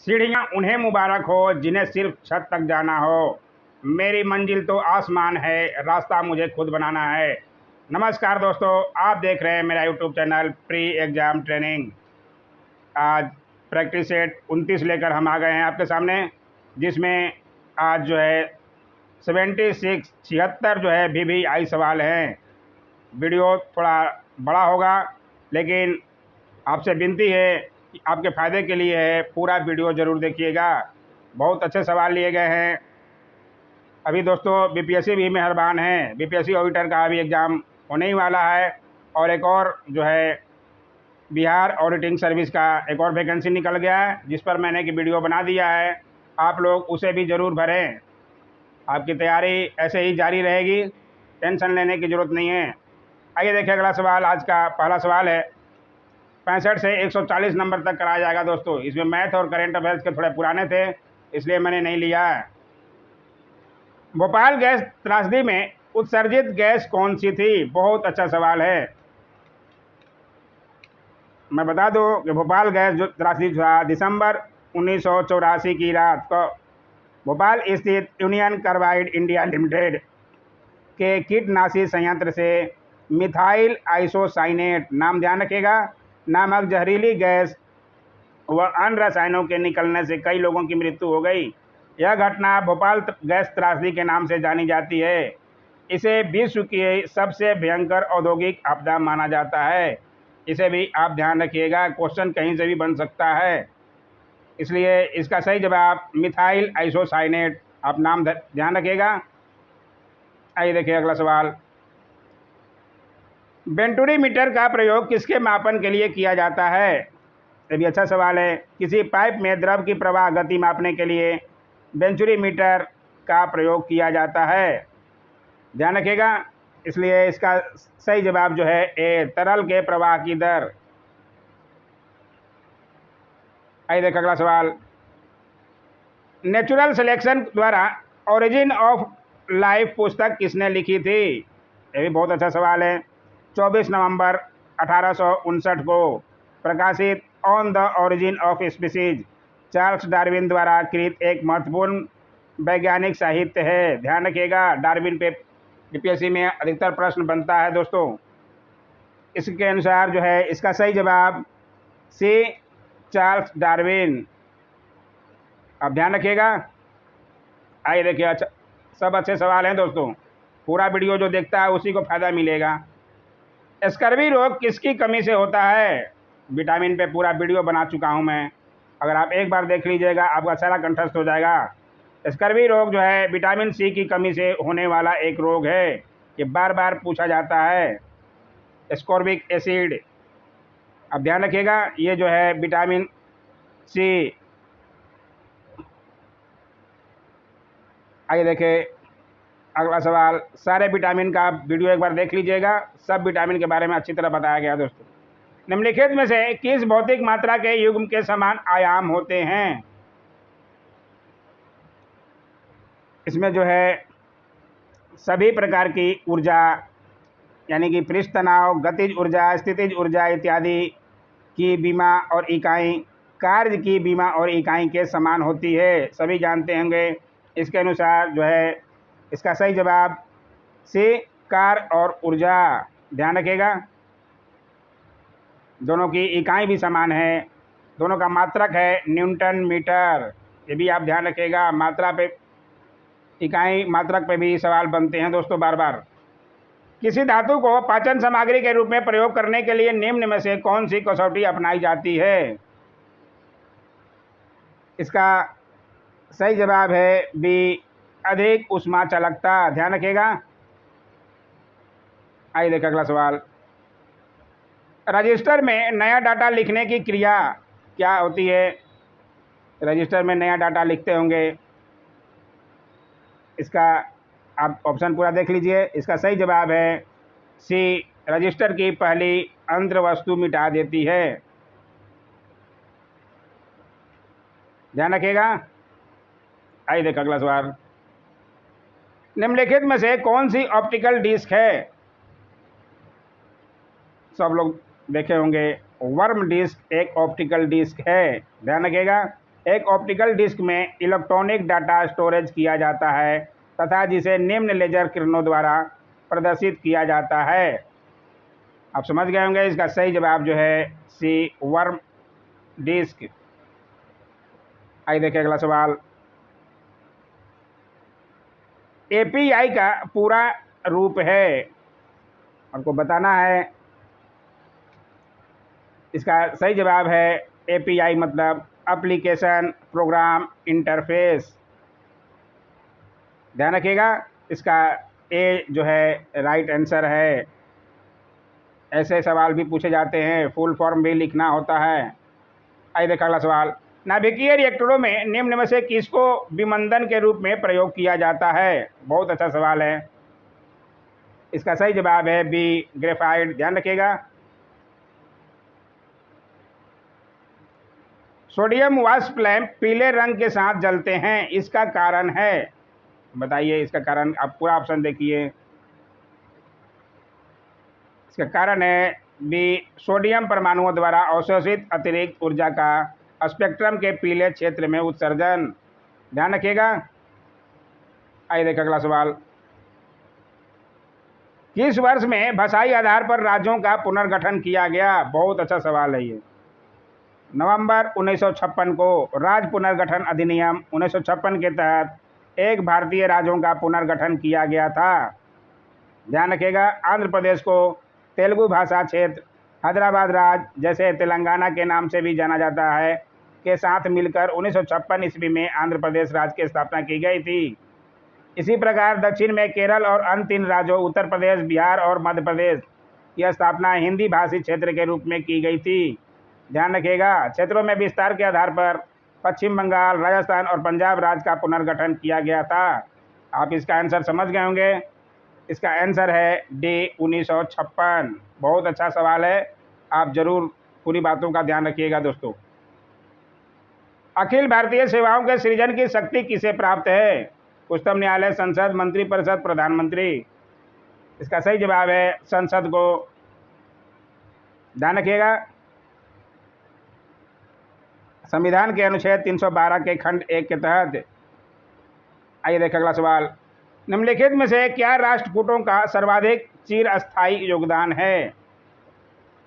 सीढ़ियाँ उन्हें मुबारक हो जिन्हें सिर्फ छत तक जाना हो। मेरी मंजिल तो आसमान है, रास्ता मुझे खुद बनाना है। नमस्कार दोस्तों, आप देख रहे हैं मेरा YouTube channel pre exam training. आज प्रैक्टिस सेट 29 लेकर हम आ गए हैं आपके सामने, जिसमें आज जो है 76 जो है VVI सवाल हैं। वीडियो थोड़ा बड़ा होगा, लेकिन आपसे विनती है कि आपके फ़ायदे के लिए है, पूरा वीडियो ज़रूर देखिएगा। बहुत अच्छे सवाल लिए गए हैं। अभी दोस्तों BPSC भी मेहरबान है, BPSC ऑडिटर का अभी एग्ज़ाम होने ही वाला है, और एक और जो है बिहार ऑडिटिंग सर्विस का एक और वैकेंसी निकल गया है, जिस पर मैंने एक वीडियो बना दिया है। आप लोग उसे भी ज़रूर भरें। आपकी तैयारी ऐसे ही जारी रहेगी, टेंशन लेने की ज़रूरत नहीं है। आइए देखिए अगला सवाल। आज का पहला सवाल है, 65 से 140 नंबर तक कराया जाएगा दोस्तों। इसमें मैथ और करेंट अफेयर्स के थोड़े पुराने थे, इसलिए मैंने नहीं लिया है। भोपाल गैस त्रासदी में उत्सर्जित गैस कौन सी थी? बहुत अच्छा सवाल है। मैं बता दूं कि भोपाल गैस जो त्रासदी था, दिसंबर 1984 की रात को भोपाल स्थित यूनियन कार्बाइड इंडिया लिमिटेड के कीटनाशी संयंत्र से मिथाइल आइसोसाइनेट, नाम ध्यान रखिएगा, नामक जहरीली गैस व अन्य रसायनों के निकलने से कई लोगों की मृत्यु हो गई। यह घटना भोपाल गैस त्रासदी के नाम से जानी जाती है। इसे विश्व की सबसे भयंकर औद्योगिक आपदा माना जाता है। इसे भी आप ध्यान रखिएगा, क्वेश्चन कहीं से भी बन सकता है, इसलिए इसका सही जवाब मिथाइल आइसोसाइनेट, आप नाम ध्यान रखिएगा। आइए देखिए अगला सवाल। वेंटुरी मीटर का प्रयोग किसके मापन के लिए किया जाता है? ये भी अच्छा सवाल है। किसी पाइप में द्रव की प्रवाह गति मापने के लिए वेंचुरी मीटर का प्रयोग किया जाता है, ध्यान रखिएगा। इसलिए इसका सही जवाब जो है ए, तरल के प्रवाह की दर। आइए देख अगला सवाल। नेचुरल सिलेक्शन द्वारा ओरिजिन ऑफ लाइफ पुस्तक किसने लिखी थी? ये भी बहुत अच्छा सवाल है। 24 नवंबर 1859 को प्रकाशित on the origin of species Charles Darwin द्वारा कृत एक महत्वपूर्ण वैज्ञानिक साहित्य है, ध्यान रखिएगा। डार्विन पे BPSC में अधिकतर प्रश्न बनता है दोस्तों। इसके अनुसार जो है इसका सही जवाब सी, चार्ल्स डार्विन, आप ध्यान रखिएगा। आइए देखिए, अच्छा सब अच्छे सवाल हैं दोस्तों, पूरा वीडियो जो देखता है उसी को फ़ायदा मिलेगा। स्कर्वी रोग किसकी कमी से होता है? विटामिन पे पूरा वीडियो बना चुका हूं मैं, अगर आप एक बार देख लीजिएगा आपका सारा कंठस्थ हो जाएगा। स्कर्वी रोग जो है विटामिन C की कमी से होने वाला एक रोग है, ये बार बार पूछा जाता है। एस्कॉर्बिक एसिड, आप ध्यान रखिएगा, ये जो है विटामिन C। आइए देखें अगला सवाल। सारे विटामिन का आप वीडियो एक बार देख लीजिएगा, सब विटामिन के बारे में अच्छी तरह बताया गया दोस्तों। निम्नलिखित में से किस भौतिक मात्रा के युग्म के समान आयाम होते हैं? इसमें जो है सभी प्रकार की ऊर्जा, यानी कि पृष्ठ तनाव, गतिज ऊर्जा, स्थितिज ऊर्जा इत्यादि की बीमा और इकाई कार्य की बीमा और इकाई के समान होती है, सभी जानते होंगे। इसके अनुसार जो है इसका सही जवाब सी, कार्य और ऊर्जा, ध्यान रखिएगा। दोनों की इकाई भी समान है, दोनों का मात्रक है न्यूटन मीटर, ये भी आप ध्यान रखिएगा। मात्रा पे, इकाई मात्रक पे भी सवाल बनते हैं दोस्तों बार बार। किसी धातु को पाचन सामग्री के रूप में प्रयोग करने के लिए निम्न में से कौन सी कसौटी अपनाई जाती है? इसका सही जवाब है बी, अधिक ऊष्मा चालकता, ध्यान रखिएगा। आइए देखिए अगला सवाल। रजिस्टर में नया डाटा लिखने की क्रिया क्या होती है? रजिस्टर में नया डाटा लिखते होंगे, इसका आप ऑप्शन पूरा देख लीजिए। इसका सही जवाब है सी, रजिस्टर की पहली अंतर वस्तु मिटा देती है, ध्यान रखिएगा। आइए देख अगला सवाल। निम्नलिखित में से कौन सी ऑप्टिकल डिस्क है? सब लोग देखे होंगे, वर्म डिस्क एक ऑप्टिकल डिस्क है, ध्यान रखिएगा। एक ऑप्टिकल डिस्क में इलेक्ट्रॉनिक डाटा स्टोरेज किया जाता है तथा जिसे निम्न लेजर किरणों द्वारा प्रदर्शित किया जाता है। आप समझ गए होंगे, इसका सही जवाब जो है सी, वर्म डिस्क। आइए देखिए अगला सवाल। एपीआई का पूरा रूप है, आपको बताना है। इसका सही जवाब है एपीआई मतलब एप्लीकेशन प्रोग्राम इंटरफेस। ध्यान रखिएगा, इसका ए जो है राइट आंसर है। ऐसे सवाल भी पूछे जाते हैं, फुल फॉर्म भी लिखना होता है। आइए देखा अगला सवाल। नाभिकीय रिएक्टरों में निम्न में से किसको विमंदन के रूप में प्रयोग किया जाता है? बहुत अच्छा सवाल है। इसका सही जवाब है बी, ग्रेफाइट। ध्यान रखिएगा। सोडियम वाष्प लैंप पीले रंग के साथ जलते हैं, इसका कारण है, बताइए इसका कारण। आप पूरा ऑप्शन देखिए। इसका कारण है बी, सोडियम परमाणुओं द्वारा अवशोषित अतिरिक्त ऊर्जा का स्पेक्ट्रम के पीले क्षेत्र में उत्सर्जन। ध्यान रखिएगा। आइए देखिए अगला सवाल। किस वर्ष में भाषाई आधार पर राज्यों का पुनर्गठन किया गया? बहुत अच्छा सवाल है ये। नवंबर 1956 को राज्य पुनर्गठन अधिनियम 1956 के तहत एक भारतीय राज्यों का पुनर्गठन किया गया था। ध्यान रखिएगा। आंध्र प्रदेश को तेलुगु भाषा क्षेत्र, हैदराबाद राज्य जैसे तेलंगाना के नाम से भी जाना जाता है, के साथ मिलकर 1956 ईस्वी में आंध्र प्रदेश राज्य की स्थापना की गई थी। इसी प्रकार दक्षिण में केरल और अन्य 3 राज्यों उत्तर प्रदेश, बिहार और मध्य प्रदेश की स्थापना हिंदी भाषी क्षेत्र के रूप में की गई थी। ध्यान रखिएगा। क्षेत्रों में विस्तार के आधार पर पश्चिम बंगाल, राजस्थान और पंजाब राज्य का पुनर्गठन किया गया था। आप इसका आंसर समझ गए होंगे। इसका आंसर है डी, 1956। बहुत अच्छा सवाल है, आप जरूर पूरी बातों का ध्यान रखिएगा दोस्तों। अखिल भारतीय सेवाओं के सृजन की शक्ति किसे प्राप्त है? उच्चतम न्यायालय, संसद, मंत्रिपरिषद, प्रधानमंत्री। इसका सही जवाब है संसद को। ध्यान रखिएगा। संविधान के अनुच्छेद 312 के खंड 1 के तहत। आइए देखें अगला सवाल। निम्नलिखित में से क्या राष्ट्रकूटों का सर्वाधिक चिरस्थायी योगदान है?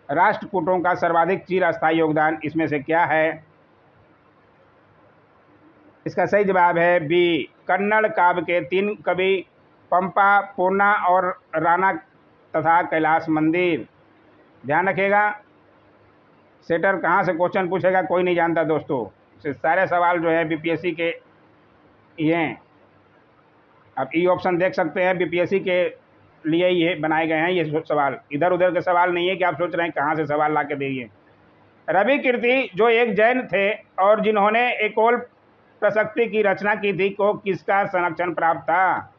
राष्ट्रकूटों का सर्वाधिक चिरस्थायी योगदान इसमें से क्या है? इसका सही जवाब है बी, कन्नड़ काव्य के 3 कवि पंपा, पूर्णा और राणा तथा कैलाश मंदिर। ध्यान रखिएगा। सेटर कहाँ से क्वेश्चन पूछेगा कोई नहीं जानता दोस्तों। सारे सवाल जो है बीपीएससी के ये हैं। आप ई ऑप्शन देख सकते हैं, बीपीएससी के लिए ये बनाए गए हैं ये सवाल। इधर उधर के सवाल नहीं है कि आप सोच रहे हैं कहाँ से सवाल ला के देंगे। रवि कीर्ति जो एक जैन थे और जिन्होंने एकोल प्रशक्ति की रचना की थी, को किसका संरक्षण प्राप्त था?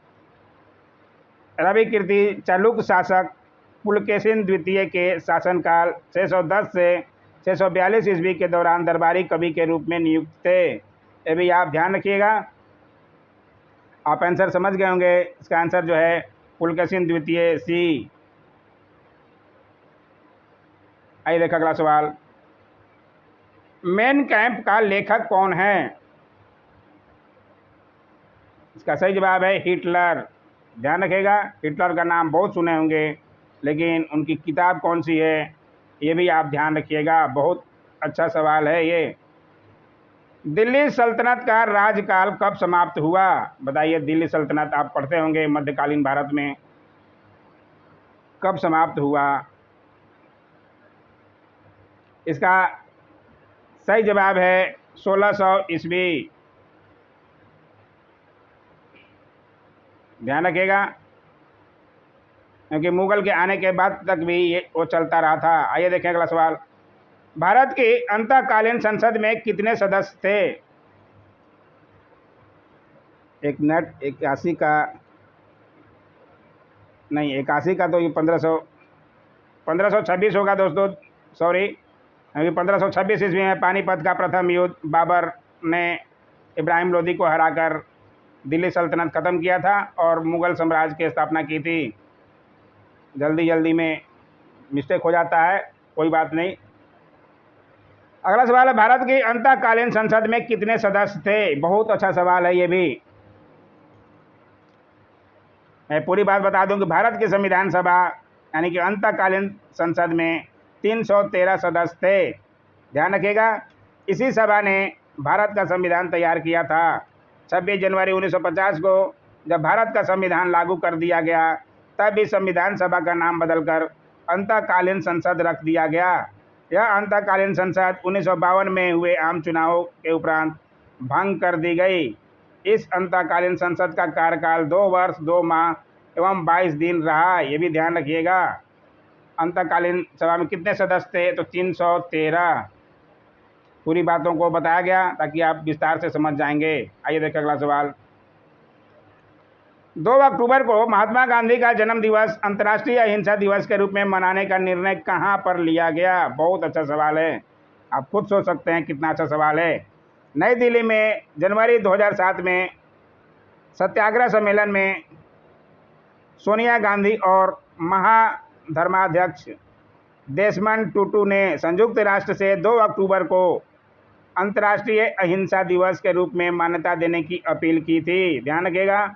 रवि कीर्ति चालुक्य शासक पुलकेशिन द्वितीय के शासनकाल 610 से 642 ईस्वी के दौरान दरबारी कवि के रूप में नियुक्त थे। ये भी आप ध्यान रखिएगा। आप आंसर समझ गए होंगे। इसका आंसर जो है पुलकेशिन द्वितीय, सी। आइए देखा अगला सवाल। मेन कैंप का लेखक कौन है? इसका सही जवाब है हिटलर। ध्यान रखिएगा। हिटलर का नाम बहुत सुने होंगे, लेकिन उनकी किताब कौन सी है ये भी आप ध्यान रखिएगा। बहुत अच्छा सवाल है ये। दिल्ली सल्तनत का राजकाल कब समाप्त हुआ? बताइए। दिल्ली सल्तनत आप पढ़ते होंगे मध्यकालीन भारत में, कब समाप्त हुआ? इसका सही जवाब है 1600 ईस्वी। ध्यान रखिएगा, क्योंकि मुगल के आने के बाद तक भी ये वो चलता रहा था। आइए देखें अगला सवाल। भारत की अंतःकालीन संसद में कितने सदस्य थे? एक मिनट, 81 का नहीं, 81 का तो ये 1526 होगा दोस्तों, सॉरी। क्योंकि 1526 ईस्वी में पानीपत का प्रथम युद्ध बाबर ने इब्राहिम लोदी को हराकर दिल्ली सल्तनत ख़त्म किया था और मुग़ल साम्राज्य की स्थापना की थी। जल्दी जल्दी में मिस्टेक हो जाता है, कोई बात नहीं। अगला सवाल है, भारत की अंतःकालीन संसद में कितने सदस्य थे? बहुत अच्छा सवाल है ये भी। मैं पूरी बात बता दूं कि भारत की संविधान सभा यानी कि अंतःकालीन संसद में 313 सदस्य थे। ध्यान रखिएगा, इसी सभा ने भारत का संविधान तैयार किया था। 26 जनवरी 1950 को जब भारत का संविधान लागू कर दिया गया, तब इस संविधान सभा का नाम बदलकर अंतःकालीन संसद रख दिया गया। यह अंतःकालीन संसद 1952 में हुए आम चुनाव के उपरांत भंग कर दी गई। इस अंतःकालीन संसद का कार्यकाल 2 वर्ष 2 माह एवं 22 दिन रहा। ये भी ध्यान रखिएगा। अंतःकालीन सभा में कितने सदस्य थे? तो 313। पूरी बातों को बताया गया ताकि आप विस्तार से समझ जाएंगे। आइए देखिए अगला सवाल। 2 अक्टूबर को महात्मा गांधी का जन्म दिवस अंतर्राष्ट्रीय अहिंसा दिवस के रूप में मनाने का निर्णय कहाँ पर लिया गया? बहुत अच्छा सवाल है, आप खुद सोच सकते हैं कितना अच्छा सवाल है। नई दिल्ली में जनवरी 2007 में सत्याग्रह सम्मेलन में सोनिया गांधी और महाधर्माध्यक्ष देशमन टूटू ने संयुक्त राष्ट्र से 2 अक्टूबर को अंतर्राष्ट्रीय अहिंसा दिवस के रूप में मान्यता देने की अपील की थी। ध्यान रखिएगा,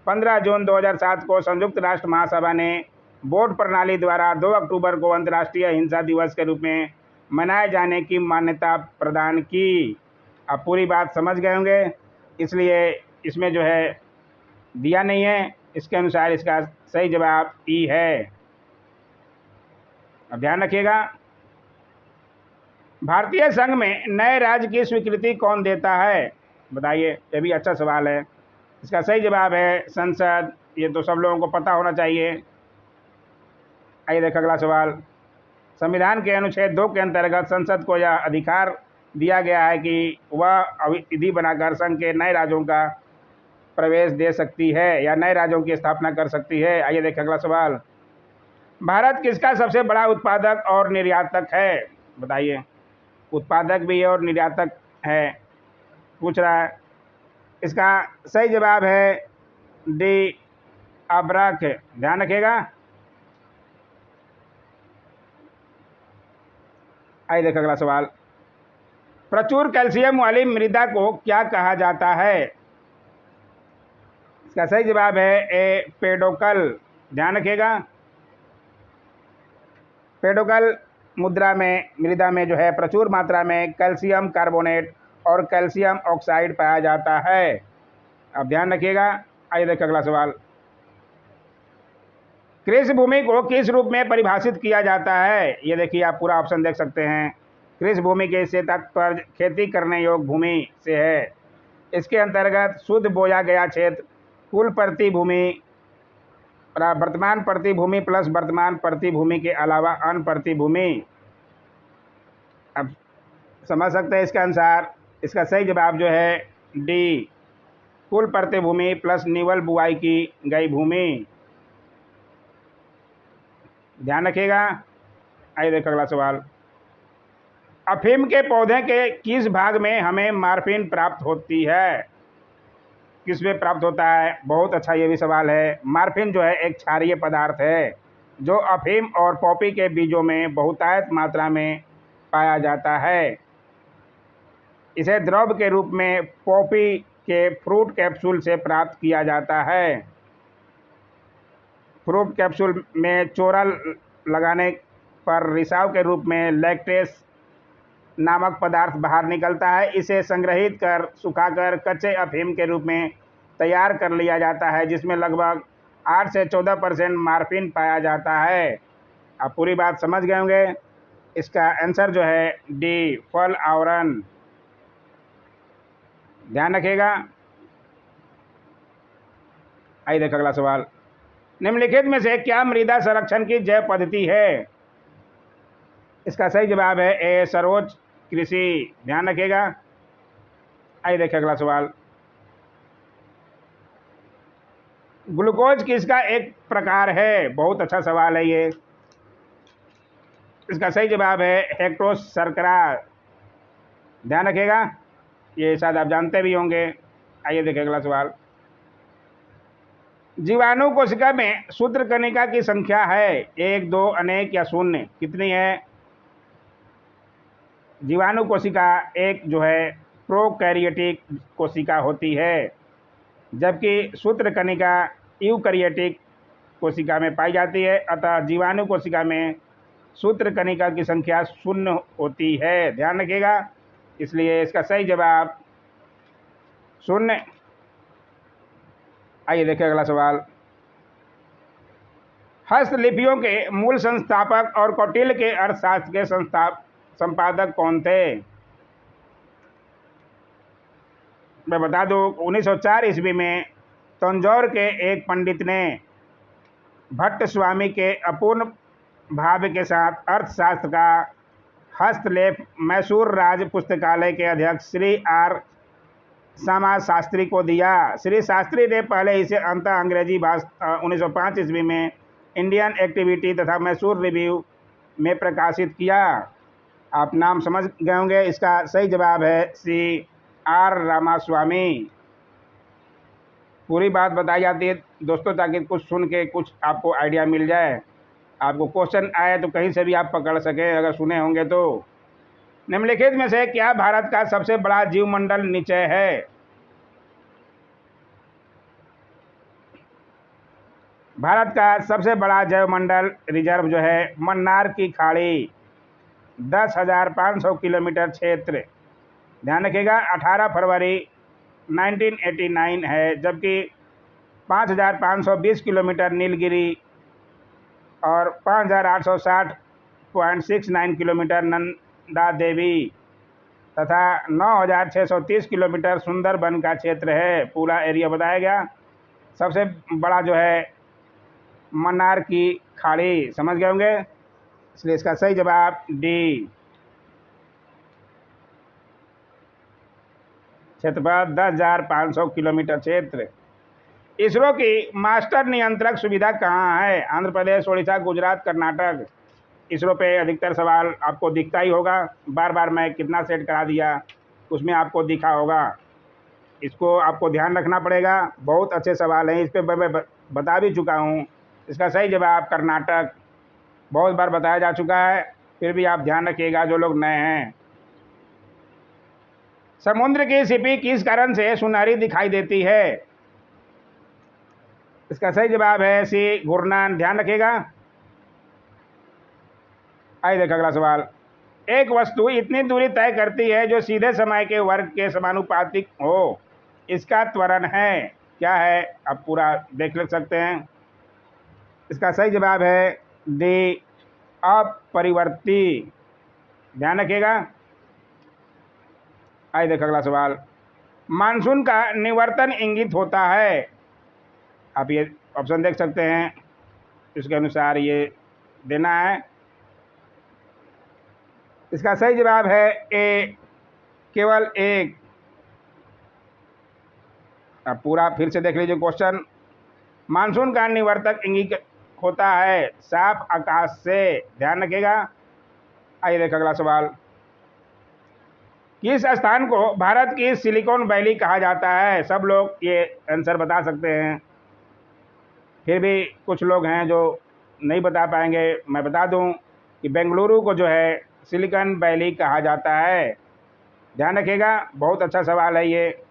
15 जून 2007 को संयुक्त राष्ट्र महासभा ने वोट प्रणाली द्वारा 2 अक्टूबर को अंतर्राष्ट्रीय अहिंसा दिवस के रूप में मनाए जाने की मान्यता प्रदान की। आप पूरी बात समझ गए होंगे, इसलिए इसमें जो है दिया नहीं है, इसके अनुसार इसका सही जवाब ई है। अब ध्यान रखिएगा, भारतीय संघ में नए राज्य की स्वीकृति कौन देता है? बताइए, ये भी अच्छा सवाल है। इसका सही जवाब है संसद। ये तो सब लोगों को पता होना चाहिए। आइए देखें अगला सवाल। संविधान के अनुच्छेद 2 के अंतर्गत संसद को यह अधिकार दिया गया है कि वह विधि बनाकर संघ के नए राज्यों का प्रवेश दे सकती है या नए राज्यों की स्थापना कर सकती है। आइए देखें अगला सवाल। भारत किसका सबसे बड़ा उत्पादक और निर्यातक है? बताइए, उत्पादक भी है और निर्यातक है, पूछ रहा है। इसका सही जवाब है डी, अब्रक। ध्यान रखिएगा। आइए देखें अगला सवाल। प्रचुर कैल्शियम वाली मृदा को क्या कहा जाता है? इसका सही जवाब है ए, पेडोकल। ध्यान रखिएगा, पेडोकल मृदा में जो है प्रचुर मात्रा में कैल्शियम कार्बोनेट और कैल्शियम ऑक्साइड पाया जाता है। अब ध्यान रखिएगा। आइए देखिए अगला सवाल। कृषि भूमि को किस रूप में परिभाषित किया जाता है? ये देखिए, आप पूरा ऑप्शन देख सकते हैं। कृषि भूमि के इससे तात्पर्य खेती करने योग्य भूमि से है। इसके अंतर्गत शुद्ध बोया गया क्षेत्र, कुल प्रति भूमि, वर्तमान प्रति भूमि प्लस वर्तमान प्रति भूमि के अलावा अन्य प्रति भूमि। अब समझ सकते हैं इसके अनुसार इसका सही जवाब जो है डी, कुल प्रति भूमि प्लस निवल बुआई की गई भूमि। ध्यान रखिएगा। आइए देखिए अगला सवाल। अफीम के पौधे के किस भाग में हमें मार्फिन प्राप्त होती है? किस में प्राप्त होता है? बहुत अच्छा ये भी सवाल है। मार्फिन जो है एक क्षारीय पदार्थ है जो अफीम और पॉपी के बीजों में बहुतायत मात्रा में पाया जाता है। इसे द्रव के रूप में पॉपी के फ्रूट कैप्सूल से प्राप्त किया जाता है। फ्रूट कैप्सूल में चोरा लगाने पर रिसाव के रूप में लैक्टेस नामक पदार्थ बाहर निकलता है। इसे संग्रहित कर सुखाकर कच्चे अफीम के रूप में तैयार कर लिया जाता है, जिसमें लगभग 8 से 14% मार्फिन पाया जाता है। आप पूरी बात समझ गए होंगे। इसका आंसर जो है डी, फल आवरण। ध्यान रखिएगा। आइए देखिए अगला सवाल। निम्नलिखित में से क्या मृदा संरक्षण की जैव पद्धति है? इसका सही जवाब है ए, सर्वोच्च कृषि। ध्यान रखिएगा। आइए देखिए अगला सवाल। ग्लूकोज किसका एक प्रकार है? बहुत अच्छा सवाल है ये। इसका सही जवाब है हेक्टोस शर्करा। ध्यान रखिएगा, ये शायद आप जानते भी होंगे। आइए देखिए अगला सवाल। जीवाणु कोशिका में सूत्रकणिका की संख्या है 1, 2, अनेक या शून्य, कितनी है? जीवाणु कोशिका एक जो है प्रोकैरियोटिक कोशिका होती है, जबकि सूत्रकणिका यूकैरियोटिक कोशिका में पाई जाती है। अतः जीवाणु कोशिका में सूत्रकणिका की संख्या 0 होती है, ध्यान रखिएगा। इसलिए इसका सही जवाब 0। आइए देखिए अगला सवाल। हस्तलिपियों के मूल संस्थापक और कौटिल्य के अर्थशास्त्र के संपादक कौन थे? मैं बता दूं, 1904 ईस्वी में तंजौर के एक पंडित ने भट्ट स्वामी के अपूर्ण भाव के साथ अर्थशास्त्र का हस्तलेख मैसूर राज पुस्तकालय के अध्यक्ष श्री आर श्यामा शास्त्री को दिया। श्री शास्त्री ने पहले इसे अंतः अंग्रेजी भाषा 1905 ईस्वी में इंडियन एक्टिविटी तथा मैसूर रिव्यू में प्रकाशित किया। आप नाम समझ गए होंगे। इसका सही जवाब है श्री आर रामास्वामी। पूरी बात बताई जाती है दोस्तों, ताकि कुछ सुन के कुछ आपको आइडिया मिल जाए। आपको क्वेश्चन आए तो कहीं से भी आप पकड़ सकें, अगर सुने होंगे तो। निम्नलिखित में से क्या भारत का सबसे बड़ा जीवमंडल निचय है? भारत का सबसे बड़ा जैवमंडल रिजर्व जो है मन्नार की खाड़ी, 10,500 किलोमीटर क्षेत्र, ध्यान रखिएगा, 18 फरवरी 1989 है। जबकि 5,520 किलोमीटर नीलगिरी और 5,860.69 किलोमीटर नंदा देवी तथा 9,630 किलोमीटर सुंदरबन का क्षेत्र है। पूरा एरिया बताया गया। सबसे बड़ा जो है मन्नार की खाड़ी, समझ गए होंगे। इसलिए इसका सही जवाब डी। क्षेत्रफल 10,500 किलोमीटर क्षेत्र। इसरो की मास्टर नियंत्रक सुविधा कहाँ है? आंध्र प्रदेश, उड़ीसा, गुजरात, कर्नाटक। इसरो पे अधिकतर सवाल आपको दिखता ही होगा। बार बार मैं कितना सेट करा दिया उसमें आपको दिखा होगा। इसको आपको ध्यान रखना पड़ेगा। बहुत अच्छे सवाल हैं, इस पर मैं बता भी चुका हूँ। इसका सही जवाब कर्नाटक, बहुत बार बताया जा चुका है, फिर भी आप ध्यान रखिएगा जो लोग नए हैं। समुद्र की सीपी किस कारण से सुनहरी दिखाई देती है? इसका सही जवाब है सी, घूर्णन, ध्यान रखिएगा। आइए देखिए अगला सवाल। एक वस्तु इतनी दूरी तय करती है जो सीधे समय के वर्ग के समानुपातिक हो, इसका त्वरण है, क्या है? आप पूरा देख ले सकते हैं। इसका सही जवाब है डी, अपरिवर्ती, ध्यान रखिएगा। आइए देखिए अगला सवाल। मानसून का निवर्तन इंगित होता है, आप ये ऑप्शन देख सकते हैं, इसके अनुसार ये देना है। इसका सही जवाब है ए, केवल एक। अब पूरा फिर से देख लीजिए क्वेश्चन। मानसून का निवर्तक इंगित होता है साफ आकाश से, ध्यान रखिएगा। आइए देखिए अगला सवाल। किस स्थान को भारत की सिलिकॉन वैली कहा जाता है? सब लोग ये आंसर बता सकते हैं, फिर भी कुछ लोग हैं जो नहीं बता पाएंगे। मैं बता दूं कि बेंगलुरु को जो है सिलिकॉन वैली कहा जाता है, ध्यान रखिएगा। बहुत अच्छा सवाल है ये।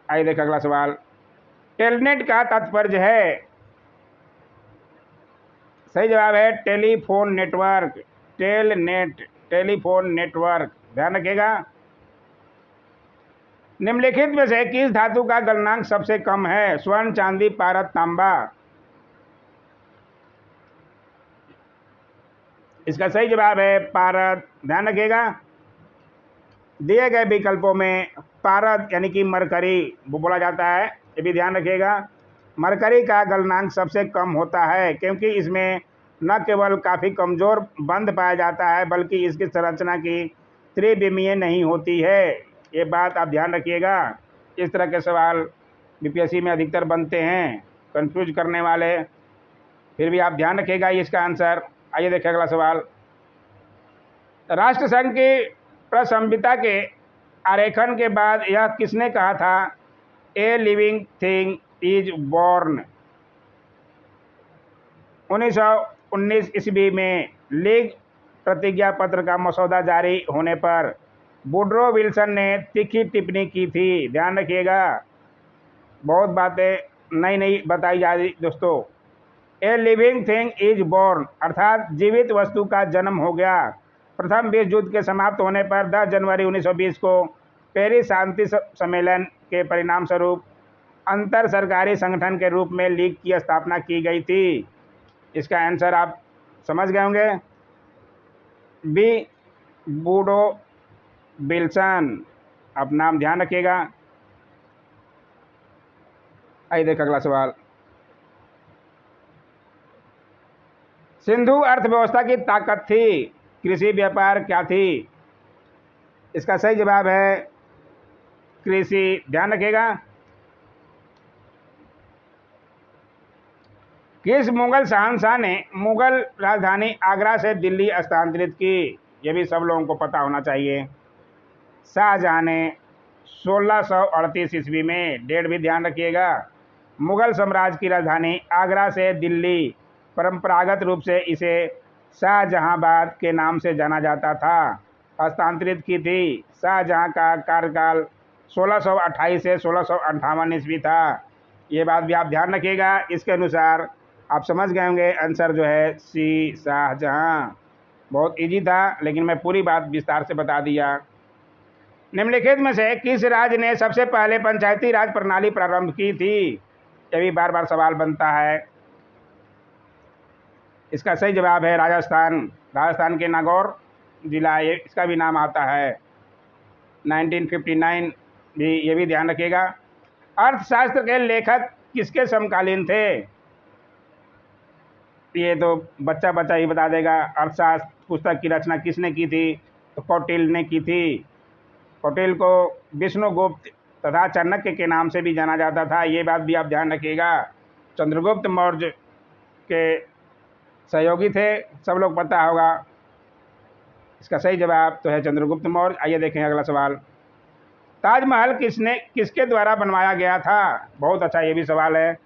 आइए देखिए अगला सवाल। टेलनेट का तात्पर्य है? सही जवाब है telephone network, telnet, telephone network, ध्यान रखिएगा। निम्नलिखित में से किस धातु का गलनांक सबसे कम है? स्वर्ण, चांदी, पारद, तांबा। इसका सही जवाब है पारद, ध्यान रखिएगा। दिए गए विकल्पों में पारद यानी कि मरकरी वो बोला जाता है, ये भी ध्यान रखिएगा। मरकरी का गलनांक सबसे कम होता है क्योंकि इसमें न केवल काफ़ी कमज़ोर बंध पाया जाता है बल्कि इसकी संरचना की त्रिविमीय नहीं होती है। ये बात आप ध्यान रखिएगा। इस तरह के सवाल बीपीएससी में अधिकतर बनते हैं, कंफ्यूज करने वाले, फिर भी आप ध्यान रखिएगा इसका आंसर। आइए देखिए अगला सवाल। राष्ट्रसंघ की प्रसंहिता के आरेखन के बाद यह किसने कहा था, ए लिविंग थिंग इज बॉर्न? 1919 ईस्वी में लीग प्रतिज्ञा पत्र का मसौदा जारी होने पर वुड्रो विल्सन ने तीखी टिप्पणी की थी। ध्यान रखिएगा, बहुत बातें नई नई बताई जा रही दोस्तों। A living thing is born, अर्थात जीवित वस्तु का जन्म हो गया। प्रथम विश्व युद्ध के समाप्त होने पर 10 जनवरी 1920 को पेरिस शांति सम्मेलन के परिणाम स्वरूप अंतर सरकारी संगठन के रूप में लीग की स्थापना की गई थी। इसका आंसर आप समझ गए होंगे, बी वुड्रो विल्सन। आप नाम ध्यान रखिएगा। आइए देख अगला सवाल। सिंधु अर्थव्यवस्था की ताकत थी, कृषि व्यापार क्या थी? इसका सही जवाब है कृषि। ध्यान रखिएगा। किस मुगल शहंशाह ने मुगल राजधानी आगरा से दिल्ली स्थानांतरित की? यह भी सब लोगों को पता होना चाहिए। शाहजहां ने 1638 ईस्वी में, डेट भी ध्यान रखिएगा। मुगल साम्राज्य की राजधानी आगरा से दिल्ली, परंपरागत रूप से इसे शाहजहांबाद के नाम से जाना जाता था, हस्तांतरित की थी। शाहजहां का कार्यकाल 1628 से 1658 ईस्वी था। ये बात भी आप ध्यान रखिएगा। इसके अनुसार आप समझ गए होंगे, आंसर जो है सी शाहजहां। बहुत इजी था, लेकिन मैं पूरी बात विस्तार से बता दिया। निम्नलिखित में से किस राज्य ने सबसे पहले पंचायती राज प्रणाली प्रारंभ की थी? यह भी बार बार सवाल बनता है। इसका सही जवाब है राजस्थान। राजस्थान के नागौर जिला, ये इसका भी नाम आता है। 1959 भी, ये भी ध्यान रखिएगा। अर्थशास्त्र के लेखक किसके समकालीन थे? ये तो बच्चा बच्चा ही बता देगा। अर्थशास्त्र पुस्तक की रचना किसने की थी? तो कौटिल्य ने की थी। कौटिल्य को विष्णुगुप्त तथा चाणक्य के नाम से भी जाना जाता था। ये बात भी आप ध्यान रखिएगा। चंद्रगुप्त मौर्य के सहयोगी थे, सब लोग पता होगा। इसका सही जवाब तो है चंद्रगुप्त मौर्य। आइए देखें अगला सवाल। ताजमहल किसके द्वारा बनवाया गया था? बहुत अच्छा ये भी सवाल है।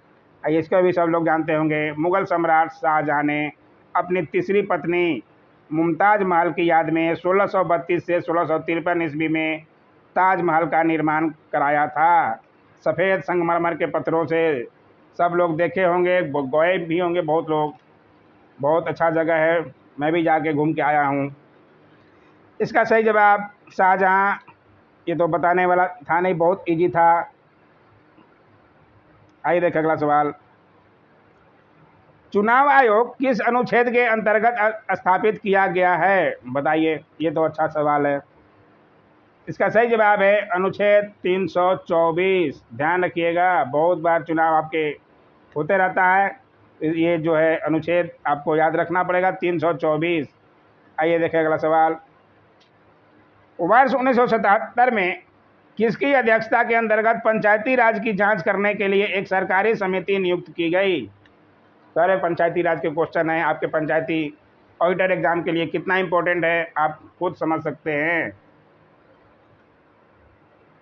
आइए इसका भी सब लोग जानते होंगे। मुगल सम्राट शाहजहां ने अपनी तीसरी पत्नी मुमताज महल की याद में 1632 से 1653 ईस्वी में ताजमहल का निर्माण कराया था। सफ़ेद संगमरमर के पत्थरों से, सब लोग देखे होंगे, गए भी होंगे बहुत लोग। बहुत अच्छा जगह है, मैं भी जाके घूम के आया हूँ। इसका सही जवाब शाहजहां। ये तो बताने वाला था नहीं, बहुत इजी था। आइए देखें अगला सवाल। चुनाव आयोग किस अनुच्छेद के अंतर्गत स्थापित किया गया है? बताइए, ये तो अच्छा सवाल है। इसका सही जवाब है अनुच्छेद 324। ध्यान रखिएगा, बहुत बार चुनाव आपके होते रहता है, ये जो है अनुच्छेद आपको याद रखना पड़ेगा, 324। आइए देखें अगला सवाल। वर्ष 1977 में किसकी अध्यक्षता के अंतर्गत पंचायती राज की जांच करने के लिए एक सरकारी समिति नियुक्त की गई? सारे पंचायती राज के क्वेश्चन हैं आपके पंचायती ऑडिटर एग्जाम के लिए, कितना इंपॉर्टेंट है आप खुद समझ सकते हैं।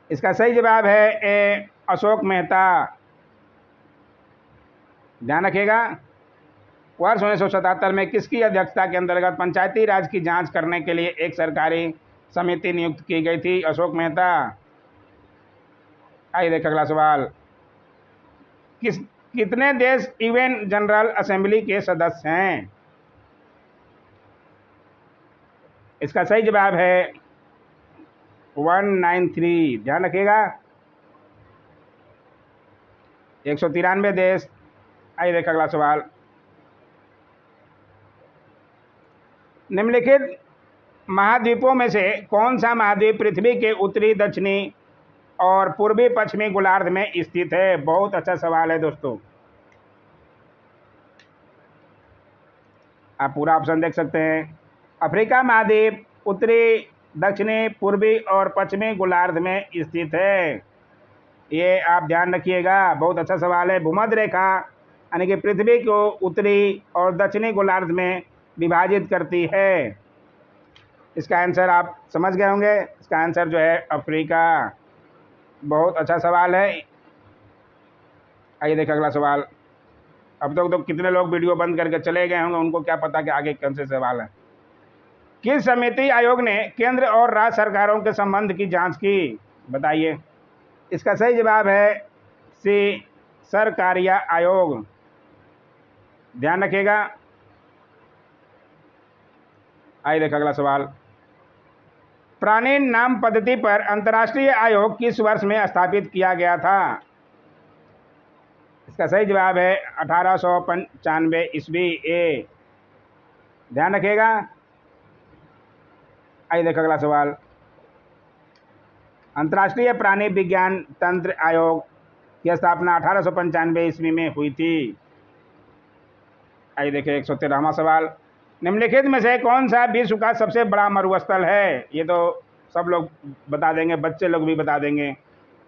इसका सही जवाब है ए अशोक मेहता। ध्यान रखिएगा। वर्ष 1977 में किसकी अध्यक्षता के अंतर्गत पंचायती राज की जांच करने के लिए एक सरकारी समिति नियुक्त की गई थी? अशोक मेहता। आइए देखें अगला सवाल। कितने देश यूएन जनरल असेंबली के सदस्य हैं? इसका सही जवाब है 193। ध्यान रखिएगा, 193 देश। आइए देखें अगला सवाल। निम्नलिखित महाद्वीपों में से कौन सा महाद्वीप पृथ्वी के उत्तरी, दक्षिणी और पूर्वी पश्चिमी गोलार्ध में स्थित है? बहुत अच्छा सवाल है दोस्तों। आप पूरा ऑप्शन देख सकते हैं। अफ्रीका महाद्वीप उत्तरी, दक्षिणी, पूर्वी और पश्चिमी गोलार्ध में स्थित है। ये आप ध्यान रखिएगा, बहुत अच्छा सवाल है। भूमध्य रेखा यानी कि पृथ्वी को उत्तरी और दक्षिणी गोलार्ध में विभाजित करती है। इसका आंसर आप समझ गए होंगे। इसका आंसर जो है अफ्रीका। बहुत अच्छा सवाल है। आइए देखें अगला सवाल। अब तक तो कितने लोग वीडियो बंद करके चले गए होंगे, उनको क्या पता कि आगे कौन से सवाल है। किस समिति आयोग ने केंद्र और राज्य सरकारों के संबंध की जांच की? बताइए। इसका सही जवाब है सी, सरकारिया आयोग। ध्यान रखिएगा। आइए देखिए अगला सवाल। प्राणी नाम पद्धति पर अंतर्राष्ट्रीय आयोग किस वर्ष में स्थापित किया गया था? इसका सही जवाब है 1895 ईस्वी ए। ध्यान रखिएगा। आइए देखिए अगला सवाल। अंतर्राष्ट्रीय प्राणी विज्ञान तंत्र आयोग की स्थापना 1895 ईस्वी में हुई थी। आइए देखिए 113वां सवाल। निम्नलिखित में से कौन सा विश्व का सबसे बड़ा मरुस्थल है? ये तो सब लोग बता देंगे, बच्चे लोग भी बता देंगे।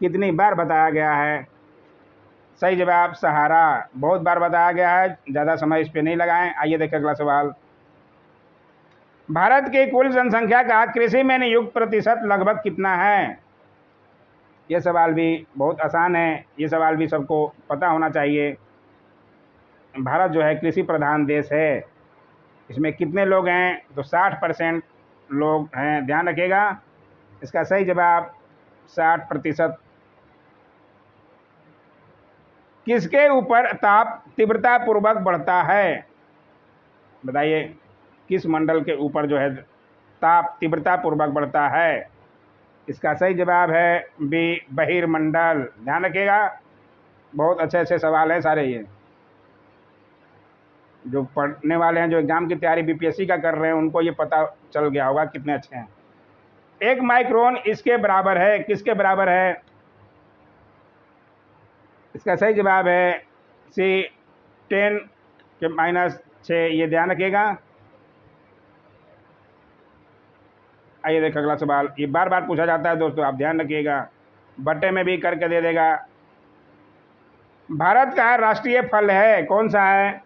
कितनी बार बताया गया है? सही जवाब सहारा। बहुत बार बताया गया है, ज़्यादा समय इस पर नहीं लगाएं। आइए देखिए अगला सवाल। भारत की कुल जनसंख्या का कृषि में नियुक्त प्रतिशत लगभग कितना है? ये सवाल भी बहुत आसान है, ये सवाल भी सबको पता होना चाहिए। भारत जो है कृषि प्रधान देश है। इसमें कितने लोग हैं? तो 60% लोग हैं। ध्यान रखिएगा। इसका सही जवाब 60%। किसके ऊपर ताप तीव्रतापूर्वक बढ़ता है? बताइए। किस मंडल के ऊपर जो है ताप तीव्रतापूर्वक बढ़ता है? इसका सही जवाब है बी, बहिर्मंडल। ध्यान रखिएगा। बहुत अच्छे अच्छे सवाल हैं सारे। ये जो पढ़ने वाले हैं, जो एग्जाम की तैयारी बीपीएससी का कर रहे हैं, उनको ये पता चल गया होगा कितने अच्छे हैं। 1 माइक्रोन इसके बराबर है? किसके बराबर है? इसका सही जवाब है सी, 10⁻⁶। ये ध्यान रखिएगा। आइए देखिए अगला सवाल। ये बार बार पूछा जाता है दोस्तों, आप ध्यान रखिएगा, बट्टे में भी करके दे देगा। भारत का राष्ट्रीय फल है कौन सा है?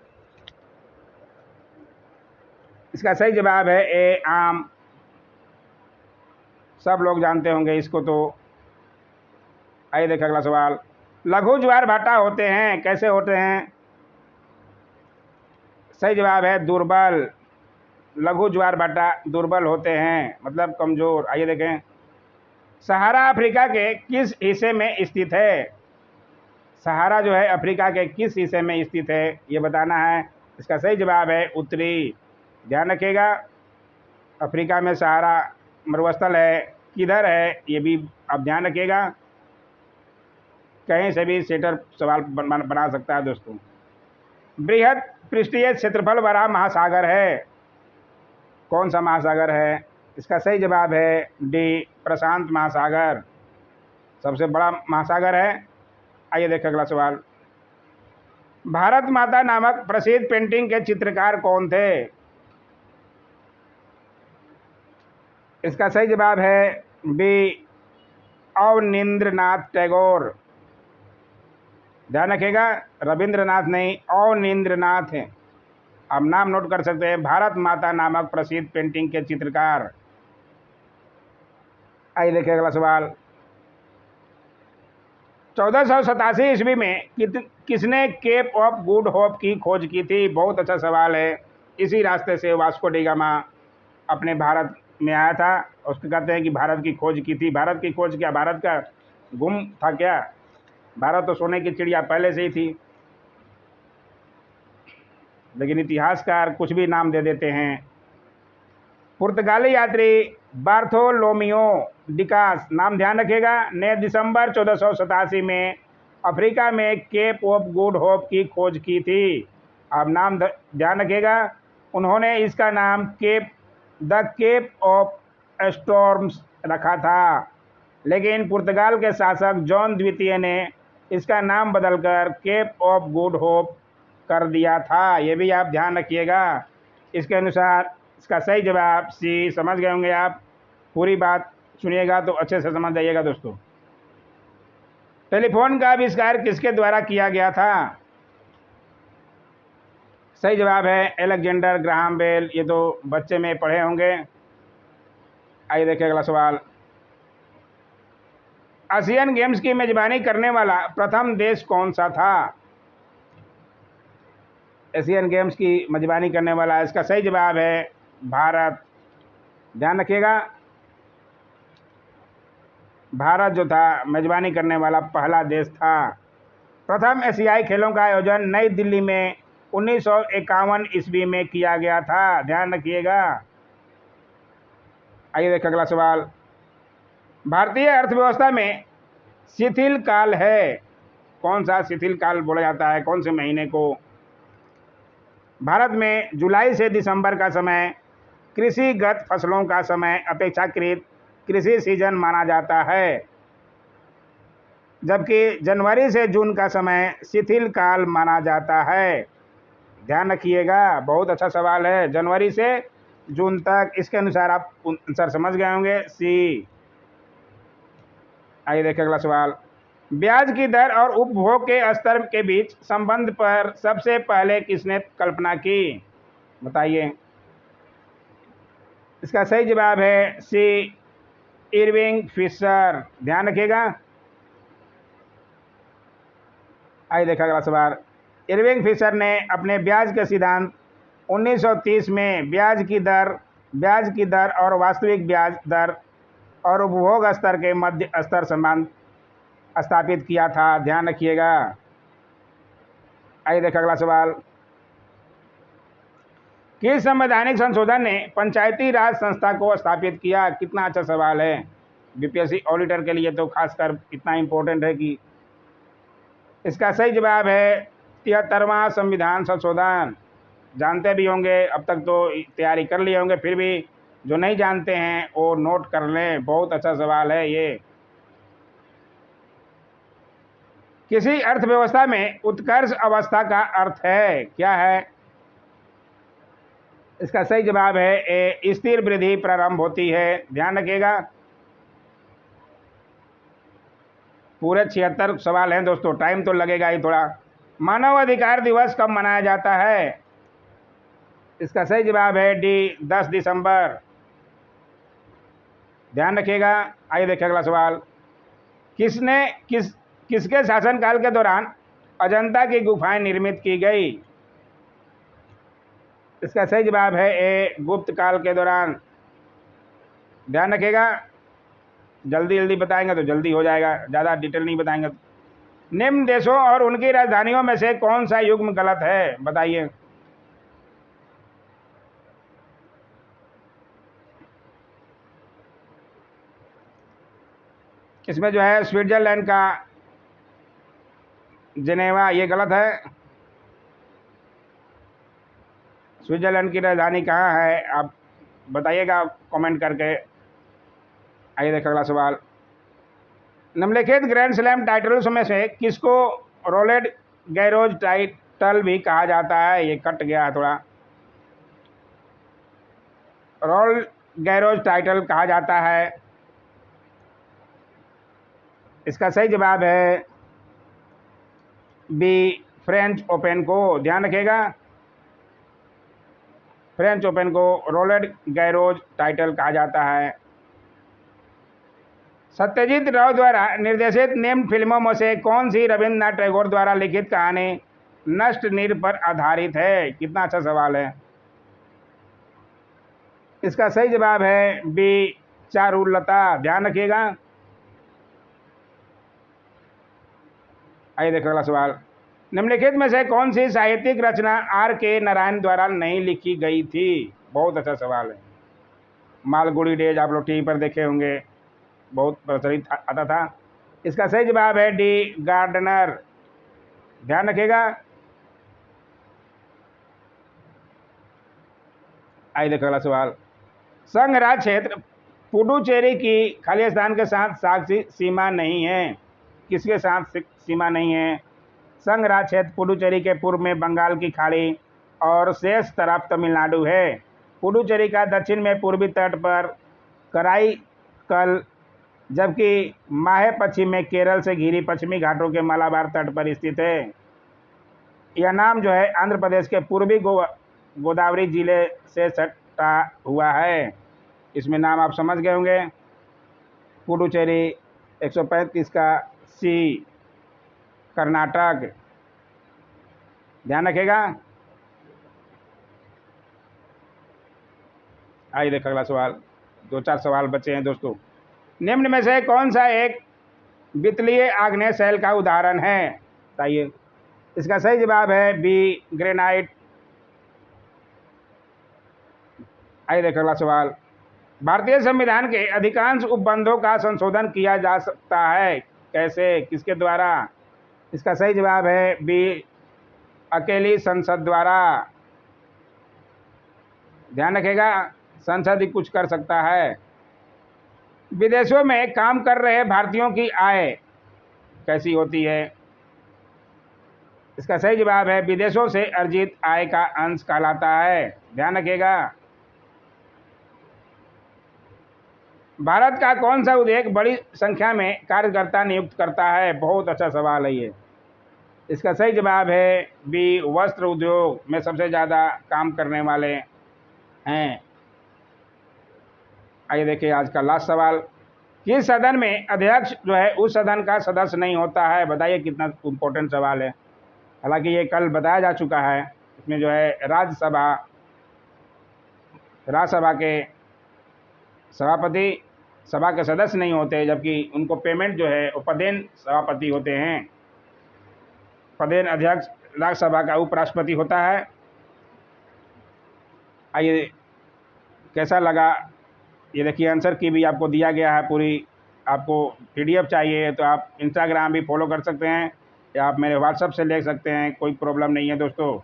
इसका सही जवाब है ए, आम। सब लोग जानते होंगे इसको तो। आइए देखिए अगला सवाल। लघु ज्वार भाटा होते हैं, कैसे होते हैं? सही जवाब है दुर्बल। लघु ज्वार भाटा दुर्बल होते हैं, मतलब कमजोर। आइए देखें। सहारा अफ्रीका के किस हिस्से में स्थित है? सहारा जो है अफ्रीका के किस हिस्से में स्थित है, ये बताना है। इसका सही जवाब है उत्तरी। ध्यान रखिएगा। अफ्रीका में सहारा मरुस्थल है, किधर है ये भी आप ध्यान रखिएगा। कहीं से भी सेटर सवाल बना सकता है दोस्तों। बृहद पृष्ठीय क्षेत्रफल वाला महासागर है, कौन सा महासागर है? इसका सही जवाब है डी, प्रशांत महासागर सबसे बड़ा महासागर है। आइए देखिए अगला सवाल। भारत माता नामक प्रसिद्ध पेंटिंग के चित्रकार कौन थे? इसका सही जवाब है बी, अवनींद्रनाथ टैगोर। ध्यान रखिएगा, रविंद्रनाथ नहीं, अवनींद्रनाथ हैं। आप नाम नोट कर सकते हैं, भारत माता नामक प्रसिद्ध पेंटिंग के चित्रकार। आइए देखिए अगला सवाल। 1487 ईस्वी में किसने केप ऑफ गुड होप की खोज की थी? बहुत अच्छा सवाल है। इसी रास्ते से वास्को डी गामा अपने भारत में आया था। उसको कहते हैं कि भारत की खोज की थी। भारत की खोज क्या, भारत का गुम था क्या? भारत तो सोने की चिड़िया पहले से ही थी, लेकिन इतिहासकार कुछ भी नाम दे देते हैं। पुर्तगाली यात्री बार्थोलोमियो डिकास, नाम ध्यान रखिएगा, ने दिसंबर 1487 में अफ्रीका में केप ऑफ गुड होप की खोज की थी। आप नाम ध्यान रखिएगा। उन्होंने इसका नाम द केप ऑफ स्टॉर्म्स रखा था, लेकिन पुर्तगाल के शासक जॉन द्वितीय ने इसका नाम बदलकर केप ऑफ गुड होप कर दिया था। ये भी आप ध्यान रखिएगा। इसके अनुसार इसका सही जवाब सी। समझ गए होंगे आप। पूरी बात सुनिएगा तो अच्छे से समझ जाइएगा दोस्तों। टेलीफोन का आविष्कार किसके द्वारा किया गया था? सही जवाब है अलेक्जेंडर ग्राहम बेल। ये तो बच्चे में पढ़े होंगे। आइए देखिए अगला सवाल। एशियन गेम्स की मेजबानी करने वाला प्रथम देश कौन सा था? एशियन गेम्स की मेजबानी करने वाला, इसका सही जवाब है भारत। ध्यान रखिएगा। भारत जो था मेजबानी करने वाला पहला देश था। प्रथम एशियाई खेलों का आयोजन नई दिल्ली में 1951 ईस्वी में किया गया था। ध्यान रखिएगा। आइए देखिए अगला सवाल। भारतीय अर्थव्यवस्था में शिथिल काल है। कौन सा शिथिल काल बोला जाता है, कौन से महीने को? भारत में जुलाई से दिसंबर का समय कृषिगत फसलों का समय अपेक्षाकृत कृषि सीजन माना जाता है, जबकि जनवरी से जून का समय शिथिल काल माना जाता है। ध्यान रखिएगा, बहुत अच्छा सवाल है। जनवरी से जून तक, इसके अनुसार आप आंसर समझ गए होंगे, सी। आइए देखिए अगला सवाल। ब्याज की दर और उपभोग के स्तर के बीच संबंध पर सबसे पहले किसने कल्पना की? बताइए। इसका सही जवाब है सी, इरविंग फिशर। ध्यान रखिएगा। आइए देखा अगला सवाल। इरविंग फिशर ने अपने ब्याज के सिद्धांत 1930 में ब्याज की दर और वास्तविक ब्याज दर और उपभोग स्तर के मध्य स्तर संबंध स्थापित किया था। ध्यान रखिएगा। आइए देखा अगला सवाल। किस संवैधानिक संशोधन ने पंचायती राज संस्था को स्थापित किया? कितना अच्छा सवाल है। बीपीएससी ऑडिटर के लिए तो खासकर इतना इंपॉर्टेंट है कि इसका सही जवाब है 73वां संविधान संशोधन। जानते भी होंगे, अब तक तो तैयारी कर लिए होंगे, फिर भी जो नहीं जानते हैं वो नोट कर लें। बहुत अच्छा सवाल है ये। किसी अर्थव्यवस्था में उत्कर्ष अवस्था का अर्थ है, क्या है? इसका सही जवाब है ए, स्थिर वृद्धि प्रारंभ होती है। ध्यान रखिएगा। पूरे 76 सवाल हैं दोस्तों, टाइम तो लगेगा ही थोड़ा। मानव अधिकार दिवस कब मनाया जाता है? इसका सही जवाब है डी, 10 दिसंबर। ध्यान रखिएगा। आइए देखिए अगला सवाल। किसके शासनकाल के दौरान अजंता की गुफाएं निर्मित की गई? इसका सही जवाब है ए, गुप्त काल के दौरान। ध्यान रखिएगा। जल्दी जल्दी बताएंगे तो जल्दी हो जाएगा, ज़्यादा डिटेल नहीं बताएंगे। निम्न देशों और उनकी राजधानियों में से कौन सा युग्म गलत है? बताइए। इसमें जो है स्विट्जरलैंड का जिनेवा, ये गलत है। स्विट्जरलैंड की राजधानी कहाँ है, आप बताइएगा कमेंट करके। आइए देखिए अगला सवाल। निम्नलिखित ग्रैंड स्लैम टाइटल्स में से किसको रोलेट गैरोज टाइटल भी कहा जाता है? ये कट गया है थोड़ा। रोल गैरोज टाइटल कहा जाता है। इसका सही जवाब है बी, फ्रेंच ओपन को। ध्यान रखिएगा। फ्रेंच ओपन को रोलेट गैरोज टाइटल कहा जाता है। सत्यजीत राव द्वारा निर्देशित निम्न फिल्मों में से कौन सी रविन्द्रनाथ टैगोर द्वारा लिखित कहानी नष्ट नीर पर आधारित है? कितना अच्छा सवाल है। इसका सही जवाब है बी, चारुलता। ध्यान रखिएगा। आइए देखिए अगला सवाल। निम्नलिखित में से कौन सी साहित्यिक रचना आर के नारायण द्वारा नहीं लिखी गई थी? बहुत अच्छा सवाल है। मालगुडी डेज आप लोग टीवी पर देखे होंगे, बहुत प्रचलित आता था। इसका सही जवाब है डी, गार्डनर। ध्यान रखिएगा। आइए देखिए अगला सवाल। संघ राज क्षेत्र पुडुचेरी की खालिस्तान के साथ साक्षी सीमा नहीं है। किसके साथ सीमा नहीं है? संघ राज क्षेत्र पुडुचेरी के पूर्व में बंगाल की खाड़ी और शेष तरफ तमिलनाडु है। पुडुचेरी का दक्षिण में पूर्वी तट पर कराईकल, जबकि माहे पश्चिम में केरल से घिरी पश्चिमी घाटों के मालाबार तट पर स्थित है। यह नाम जो है आंध्र प्रदेश के पूर्वी गोदावरी जिले से सटा हुआ है। इसमें नाम आप समझ गए होंगे। पुडुचेरी 135 का सी, कर्नाटक। ध्यान रखेगा। आइए देखिए अगला सवाल। 2-4 सवाल बचे हैं दोस्तों। निम्न में से कौन सा एक वित्तीय आग्नेय शैल का उदाहरण है, बताइए। इसका सही जवाब है बी, ग्रेनाइट। आइए देखो अगला सवाल। भारतीय संविधान के अधिकांश उपबंधों का संशोधन किया जा सकता है, कैसे, किसके द्वारा? इसका सही जवाब है बी, अकेली संसद द्वारा। ध्यान रखिएगा, संसद ही कुछ कर सकता है। विदेशों में काम कर रहे भारतीयों की आय कैसी होती है? इसका सही जवाब है विदेशों से अर्जित आय का अंश कहलाता है। ध्यान रखिएगा। भारत का कौन सा उद्योग बड़ी संख्या में कार्यकर्ता नियुक्त करता है? बहुत अच्छा सवाल है ये। इसका सही जवाब है बी, वस्त्र उद्योग में सबसे ज़्यादा काम करने वाले हैं। आइए देखिए आज का लास्ट सवाल। किस सदन में अध्यक्ष जो है उस सदन का सदस्य नहीं होता है? बताइए, कितना इम्पोर्टेंट सवाल है। हालांकि ये कल बताया जा चुका है। इसमें जो है राज्यसभा के सभापति सभा के सदस्य नहीं होते, जबकि उनको पेमेंट जो है वो पदेन सभापति होते हैं। पदेन अध्यक्ष राज्यसभा का उपराष्ट्रपति होता है। आइए कैसा लगा ये देखिए, आंसर की भी आपको दिया गया है पूरी। आपको PDF चाहिए तो आप इंस्टाग्राम भी फॉलो कर सकते हैं या आप मेरे व्हाट्सएप से ले सकते हैं, कोई प्रॉब्लम नहीं है दोस्तों।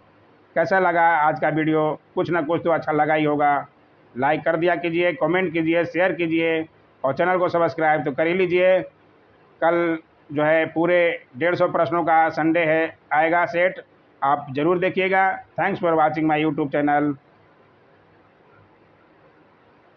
कैसा लगा आज का वीडियो? कुछ ना कुछ तो अच्छा लगा ही होगा। लाइक कर दिया कीजिए, कमेंट कीजिए, शेयर कीजिए और चैनल को सब्सक्राइब तो कर ही लीजिए। कल जो है पूरे 150 प्रश्नों का संडे है आएगा सेट, आप ज़रूर देखिएगा। Thanks for watching my YouTube channel.